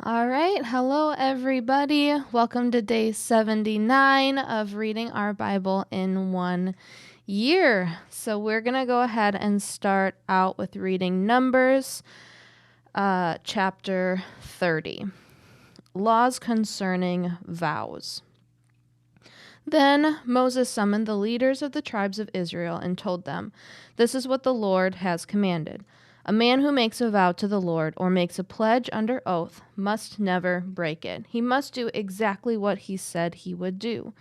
All right. Hello, everybody. Welcome to day 79 of reading our Bible in 1 year. So we're going to go ahead and start out with reading Numbers, chapter 30. Laws concerning vows. Then Moses summoned the leaders of the tribes of Israel and told them, "This is what the Lord has commanded. A man who makes a vow to the Lord or makes a pledge under oath must never break it. He must do exactly what he said he would do.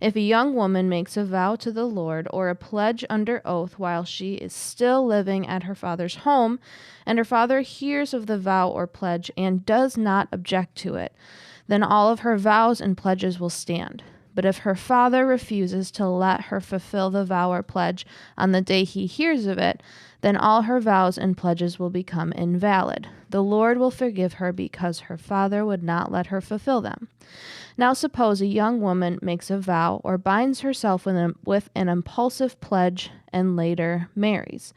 If a young woman makes a vow to the Lord or a pledge under oath while she is still living at her father's home, and her father hears of the vow or pledge and does not object to it, then all of her vows and pledges will stand. But if her father refuses to let her fulfill the vow or pledge on the day he hears of it, then all her vows and pledges will become invalid. The Lord will forgive her because her father would not let her fulfill them. Now suppose a young woman makes a vow or binds herself with an impulsive pledge and later marries.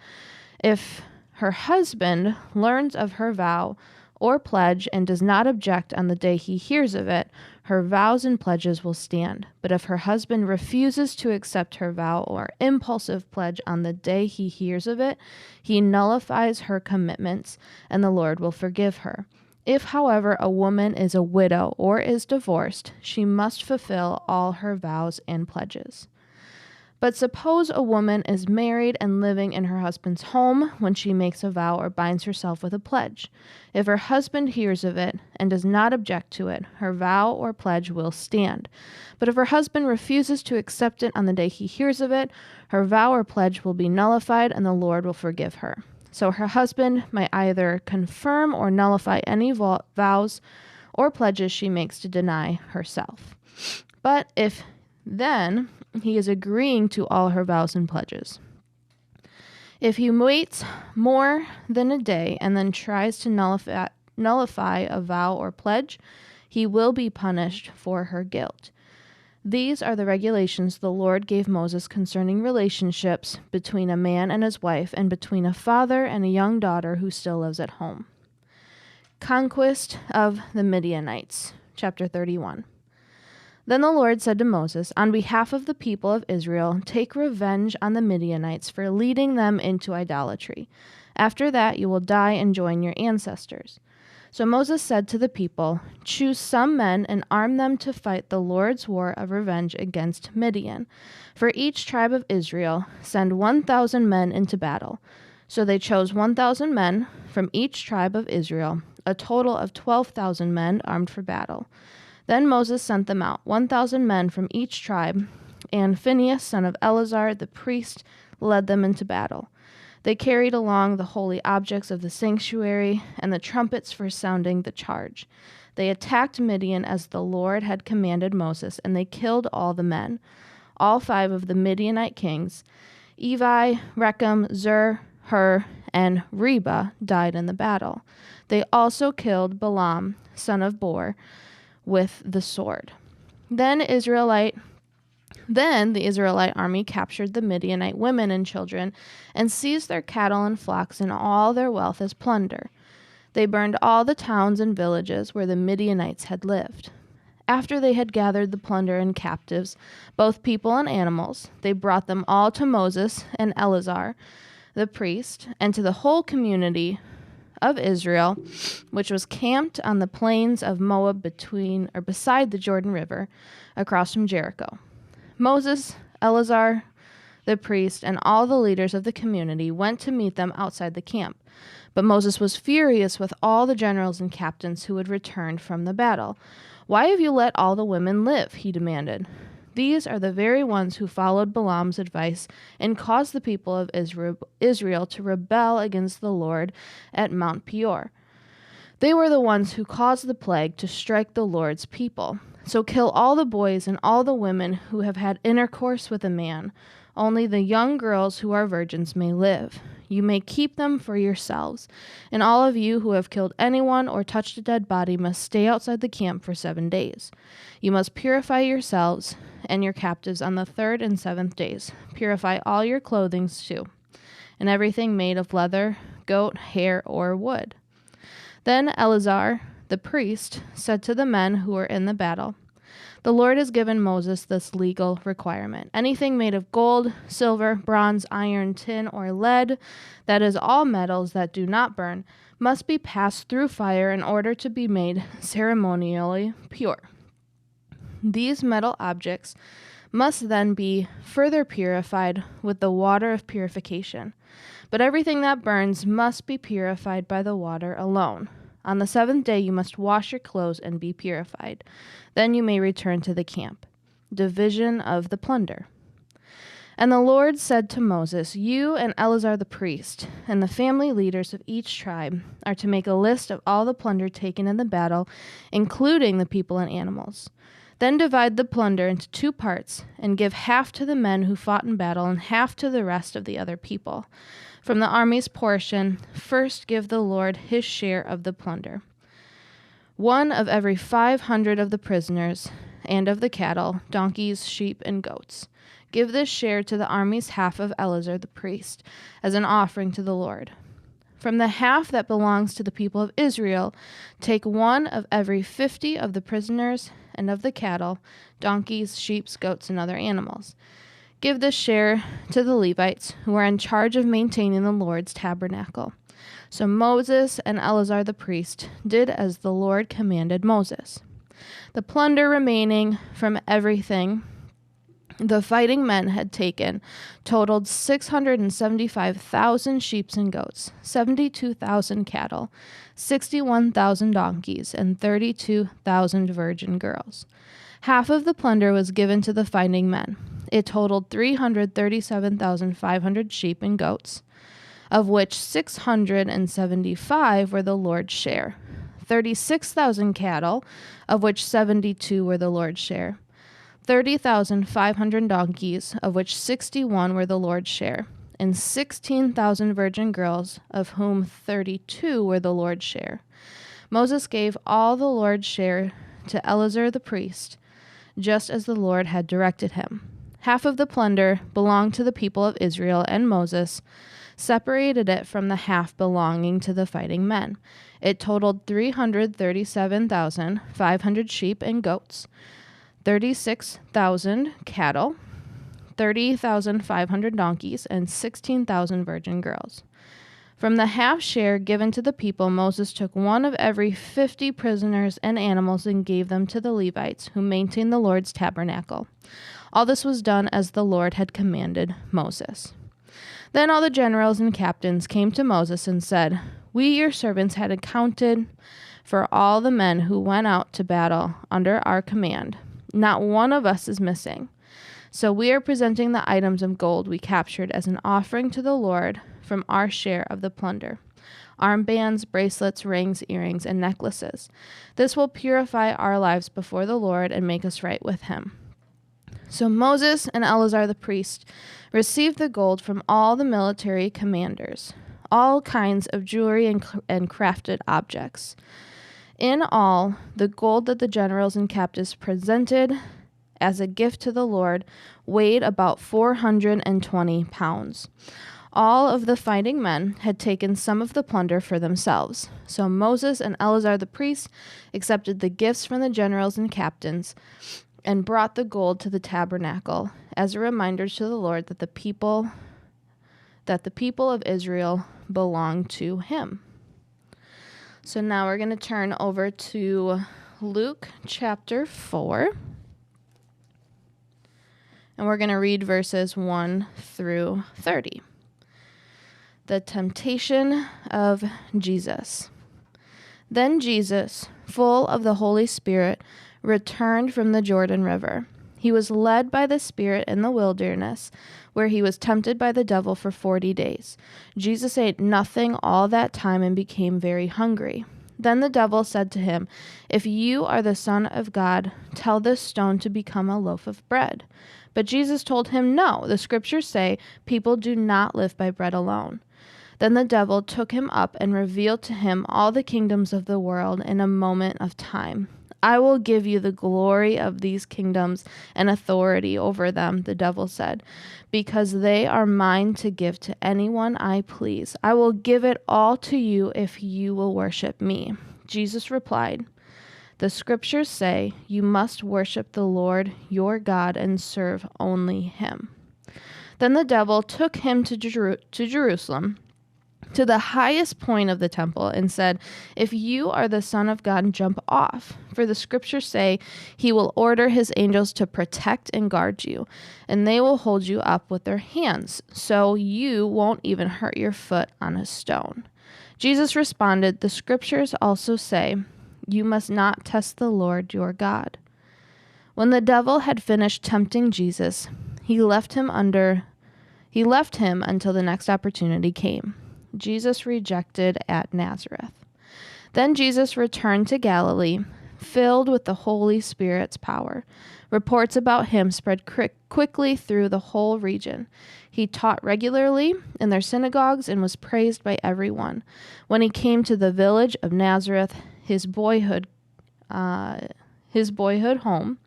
If her husband learns of her vow or pledge and does not object on the day he hears of it, her vows and pledges will stand. But if her husband refuses to accept her vow or impulsive pledge on the day he hears of it, he nullifies her commitments, and the Lord will forgive her. If, however, a woman is a widow or is divorced, she must fulfill all her vows and pledges. But suppose a woman is married and living in her husband's home when she makes a vow or binds herself with a pledge. If her husband hears of it and does not object to it, her vow or pledge will stand. But if her husband refuses to accept it on the day he hears of it, her vow or pledge will be nullified and the Lord will forgive her. So her husband might either confirm or nullify any vows or pledges she makes to deny herself. But if then he is agreeing to all her vows and pledges. If he waits more than a day and then tries to nullify a vow or pledge, he will be punished for her guilt. These are the regulations the Lord gave Moses concerning relationships between a man and his wife and between a father and a young daughter who still lives at home. Conquest of the Midianites, chapter 31. Then the Lord said to Moses, "On behalf of the people of Israel, take revenge on the Midianites for leading them into idolatry. After that, you will die and join your ancestors." So Moses said to the people, "Choose some men and arm them to fight the Lord's war of revenge against Midian. For each tribe of Israel, send 1,000 men into battle." So they chose 1,000 men from each tribe of Israel, a total of 12,000 men armed for battle. Then Moses sent them out, 1,000 men from each tribe, and Phinehas, son of Eleazar, the priest, led them into battle. They carried along the holy objects of the sanctuary and the trumpets for sounding the charge. They attacked Midian as the Lord had commanded Moses, and they killed all the men. All 5 of the Midianite kings, Evi, Rechem, Zur, Hur, and Reba, died in the battle. They also killed Balaam, son of Beor, with the sword. Then the Israelite army captured the Midianite women and children and seized their cattle and flocks and all their wealth as plunder. They burned all the towns and villages where the Midianites had lived. After they had gathered the plunder and captives, both people and animals, they brought them all to Moses and Eleazar, the priest, and to the whole community of Israel, which was camped on the plains of Moab beside the Jordan River, across from Jericho. Moses, Eleazar, the priest, and all the leaders of the community went to meet them outside the camp. But Moses was furious with all the generals and captains who had returned from the battle. "Why have you let all the women live?" he demanded. "These are the very ones who followed Balaam's advice and caused the people of Israel to rebel against the Lord at Mount Peor. They were the ones who caused the plague to strike the Lord's people. So kill all the boys and all the women who have had intercourse with a man. Only the young girls who are virgins may live. You may keep them for yourselves. And all of you who have killed anyone or touched a dead body must stay outside the camp for 7 days. You must purify yourselves and your captives on the 3rd and 7th days. Purify all your clothing too, and everything made of leather, goat, hair, or wood." Then Eleazar, the priest, said to the men who were in the battle, "The Lord has given Moses this legal requirement. Anything made of gold, silver, bronze, iron, tin, or lead, that is, all metals that do not burn, must be passed through fire in order to be made ceremonially pure. These metal objects must then be further purified with the water of purification. But everything that burns must be purified by the water alone. On the seventh day you must wash your clothes and be purified. Then you may return to the camp." Division of the plunder. And the Lord said to Moses, "You and Eleazar the priest, and the family leaders of each tribe, are to make a list of all the plunder taken in the battle, including the people and animals. Then divide the plunder into 2 parts, and give half to the men who fought in battle and half to the rest of the other people. From the army's portion, first give the Lord his share of the plunder. 1 of every 500 of the prisoners, and of the cattle, donkeys, sheep, and goats. Give this share to the army's half of Eleazar the priest, as an offering to the Lord. From the half that belongs to the people of Israel, take 1 of every 50 of the prisoners and of the cattle, donkeys, sheep, goats, and other animals. Give this share to the Levites, who are in charge of maintaining the Lord's tabernacle." So Moses and Eleazar the priest did as the Lord commanded Moses. The plunder remaining from everything the fighting men had taken totaled 675,000 sheep and goats, 72,000 cattle, 61,000 donkeys, and 32,000 virgin girls. Half of the plunder was given to the fighting men. It totaled 337,500 sheep and goats, of which 675 were the Lord's share, 36,000 cattle, of which 72 were the Lord's share, 30,500 donkeys, of which 61 were the Lord's share, and 16,000 virgin girls, of whom 32 were the Lord's share. Moses gave all the Lord's share to Eleazar the priest, just as the Lord had directed him. Half of the plunder belonged to the people of Israel, and Moses separated it from the half belonging to the fighting men. It totaled 337,500 sheep and goats, 36,000 cattle, 30,500 donkeys, and 16,000 virgin girls. From the half share given to the people, Moses took 1 of every 50 prisoners and animals and gave them to the Levites, who maintained the Lord's tabernacle. All this was done as the Lord had commanded Moses. Then all the generals and captains came to Moses and said, "We, your servants, had accounted for all the men who went out to battle under our command. Not one of us is missing. So we are presenting the items of gold we captured as an offering to the Lord from our share of the plunder: armbands, bracelets, rings, earrings, and necklaces. This will purify our lives before the Lord and make us right with him." So Moses and Eleazar the priest received the gold from all the military commanders, all kinds of jewelry and crafted objects. In all, the gold that the generals and captives presented as a gift to the Lord weighed about 420 pounds. All of the fighting men had taken some of the plunder for themselves. So Moses and Eleazar the priest accepted the gifts from the generals and captains and brought the gold to the tabernacle as a reminder to the Lord that the people of Israel belonged to him. So now we're going to turn over to Luke chapter 4. And we're going to read verses 1 through 30. The temptation of Jesus. Then Jesus, full of the Holy Spirit, returned from the Jordan River. He was led by the Spirit in the wilderness, where he was tempted by the devil for 40 days. Jesus ate nothing all that time and became very hungry. Then the devil said to him, "If you are the Son of God, tell this stone to become a loaf of bread." But Jesus told him, "No, the scriptures say people do not live by bread alone." Then the devil took him up and revealed to him all the kingdoms of the world in a moment of time. "I will give you the glory of these kingdoms and authority over them," the devil said, "because they are mine to give to anyone I please. I will give it all to you if you will worship me." Jesus replied, "The scriptures say you must worship the Lord your God and serve only him." Then the devil took him to Jerusalem, to the highest point of the temple, and said, "If you are the Son of God, jump off. For the scriptures say he will order his angels to protect and guard you, and they will hold you up with their hands, so you won't even hurt your foot on a stone." Jesus responded, "The scriptures also say, you must not test the Lord your God." When the devil had finished tempting Jesus, he left him until the next opportunity came. Jesus rejected at Nazareth. Then Jesus returned to Galilee, filled with the Holy Spirit's power. Reports about him spread quickly through the whole region. He taught regularly in their synagogues and was praised by everyone. When he came to the village of Nazareth, his boyhood home,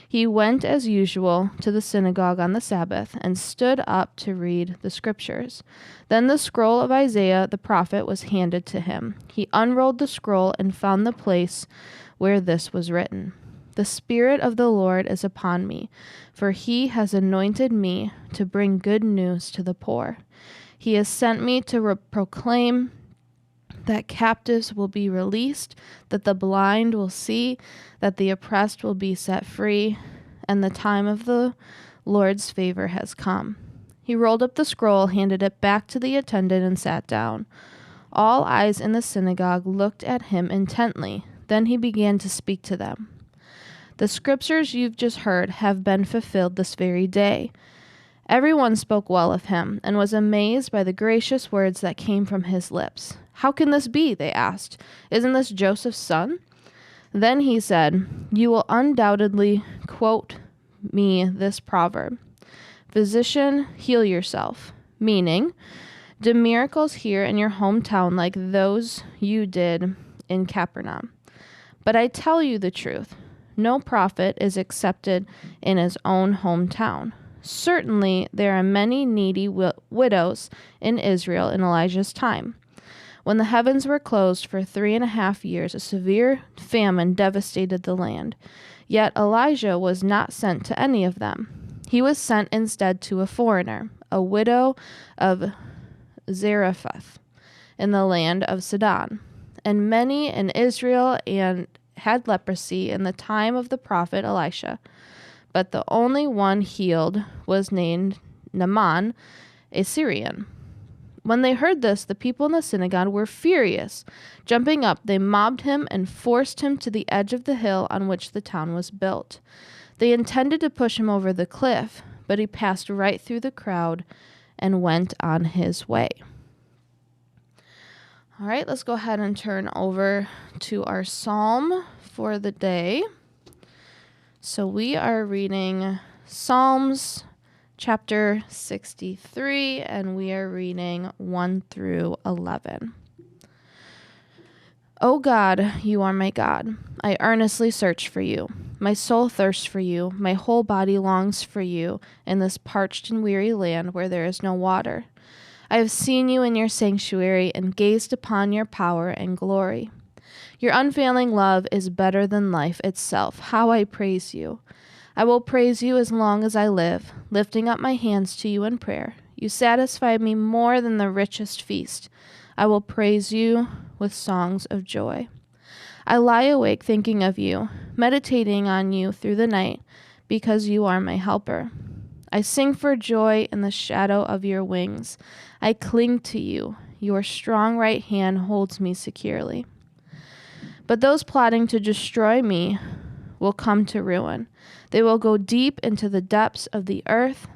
he went as usual to the synagogue on the Sabbath and stood up to read the scriptures. Then the scroll of Isaiah the prophet was handed to him. He unrolled the scroll and found the place where this was written: "The Spirit of the Lord is upon me, for he has anointed me to bring good news to the poor. He has sent me to proclaim that captives will be released, that the blind will see, that the oppressed will be set free, and the time of the Lord's favor has come." He rolled up the scroll, handed it back to the attendant, and sat down. All eyes in the synagogue looked at him intently. Then he began to speak to them. "The scriptures you've just heard have been fulfilled this very day." Everyone spoke well of him and was amazed by the gracious words that came from his lips. "How can this be?" they asked. "Isn't this Joseph's son?" Then he said, "You will undoubtedly quote me this proverb: 'Physician, heal yourself,' meaning, do miracles here in your hometown like those you did in Capernaum. But I tell you the truth, no prophet is accepted in his own hometown. Certainly there are many needy widows in Israel in Elijah's time. When the heavens were closed for 3.5 years, a severe famine devastated the land. Yet Elijah was not sent to any of them. He was sent instead to a foreigner, a widow of Zarephath, in the land of Sidon. And many in Israel had leprosy in the time of the prophet Elisha. But the only one healed was named Naaman, a Syrian. When they heard this, the people in the synagogue were furious. Jumping up, they mobbed him and forced him to the edge of the hill on which the town was built. They intended to push him over the cliff, but he passed right through the crowd and went on his way. All right, let's go ahead and turn over to our psalm for the day. So we are reading Psalms chapter 63, and we are reading 1 through 11. O God, you are my God. I earnestly search for you. My soul thirsts for you. My whole body longs for you in this parched and weary land where there is no water. I have seen you in your sanctuary and gazed upon your power and glory. Your unfailing love is better than life itself. How I praise you. I will praise you as long as I live, lifting up my hands to you in prayer. You satisfy me more than the richest feast. I will praise you with songs of joy. I lie awake thinking of you, meditating on you through the night, because you are my helper. I sing for joy in the shadow of your wings. I cling to you. Your strong right hand holds me securely. But those plotting to destroy me will come to ruin. They will go deep into the depths of the earth.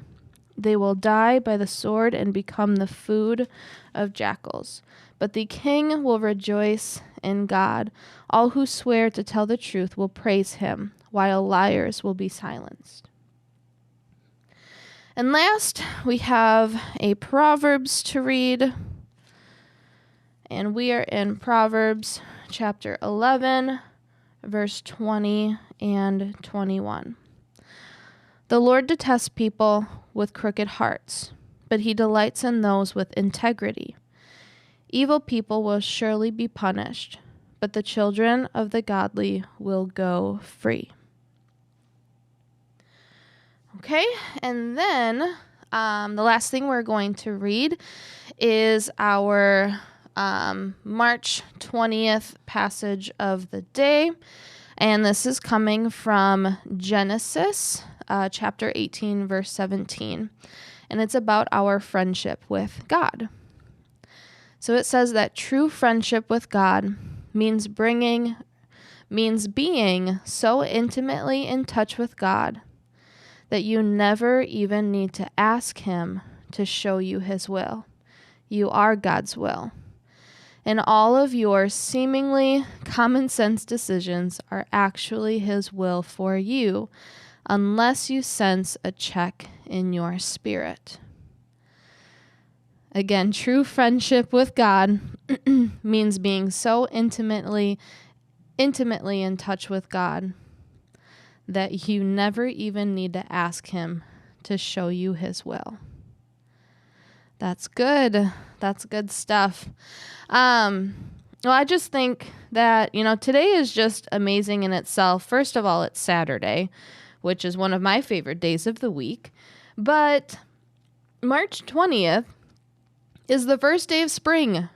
They will die by the sword and become the food of jackals. But the king will rejoice in God. All who swear to tell the truth will praise him, while liars will be silenced. And last, we have a Proverbs to read. And we are in Proverbs chapter 11, verse 20 and 21. The Lord detests people with crooked hearts, but he delights in those with integrity. Evil people will surely be punished, but the children of the godly will go free. Okay, and then the last thing we're going to read is our March 20th passage of the day. And this is coming from Genesis chapter 18, verse 17. And it's about our friendship with God. So it says that true friendship with God means being so intimately in touch with God that you never even need to ask him to show you his will. You are God's will. And all of your seemingly common sense decisions are actually his will for you, unless you sense a check in your spirit. Again, true friendship with God means being so intimately in touch with God that you never even need to ask him to show you his will. That's good. That's good stuff. Well, I just think that, today is just amazing in itself. First of all, it's Saturday, which is one of my favorite days of the week. But March 20th is the first day of spring.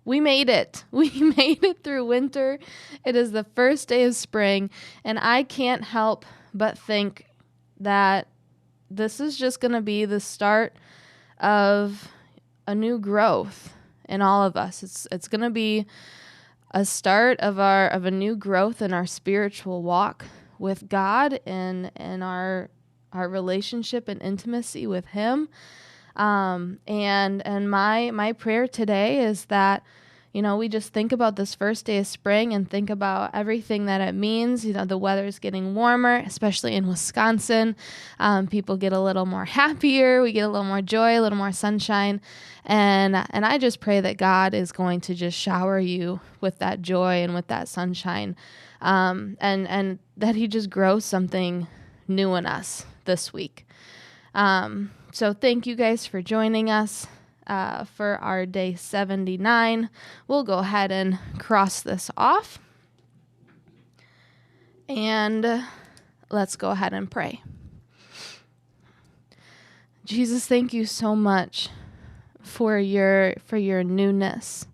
We made it. We made it through winter. It is the first day of spring, and I can't help but think that this is just going to be the start of a new growth in all of us. It's going to be a start of a new growth in our spiritual walk with God and our relationship and intimacy with him. And my prayer today is that, we just think about this first day of spring and think about everything that it means. The weather's getting warmer, especially in Wisconsin. People get a little more happier. We get a little more joy, a little more sunshine. And I just pray that God is going to just shower you with that joy and with that sunshine. And that he just grows something new in us this week. So thank you guys for joining us for our day 79. We'll go ahead and cross this off. And let's go ahead and pray. Jesus, thank you so much for your newness,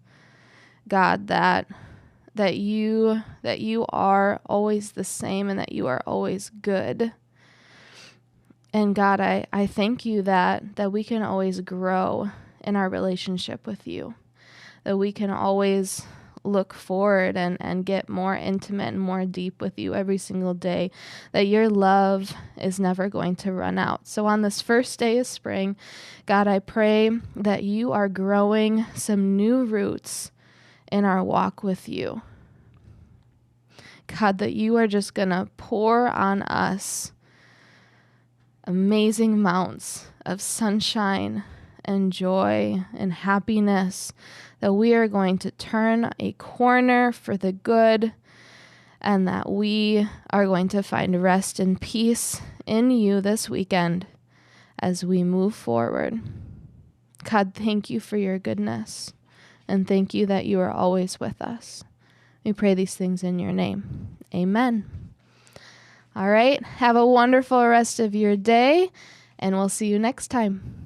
God, that you are always the same and that you are always good. And God, I thank you that we can always grow in our relationship with you, that we can always look forward and get more intimate and more deep with you every single day, that your love is never going to run out. So on this first day of spring, God, I pray that you are growing some new roots in our walk with you. God, that you are just going to pour on us amazing amounts of sunshine and joy and happiness, that we are going to turn a corner for the good, and that we are going to find rest and peace in you this weekend as we move forward. God, thank you for your goodness, and thank you that you are always with us. We pray these things in your name. Amen. All right, have a wonderful rest of your day, and we'll see you next time.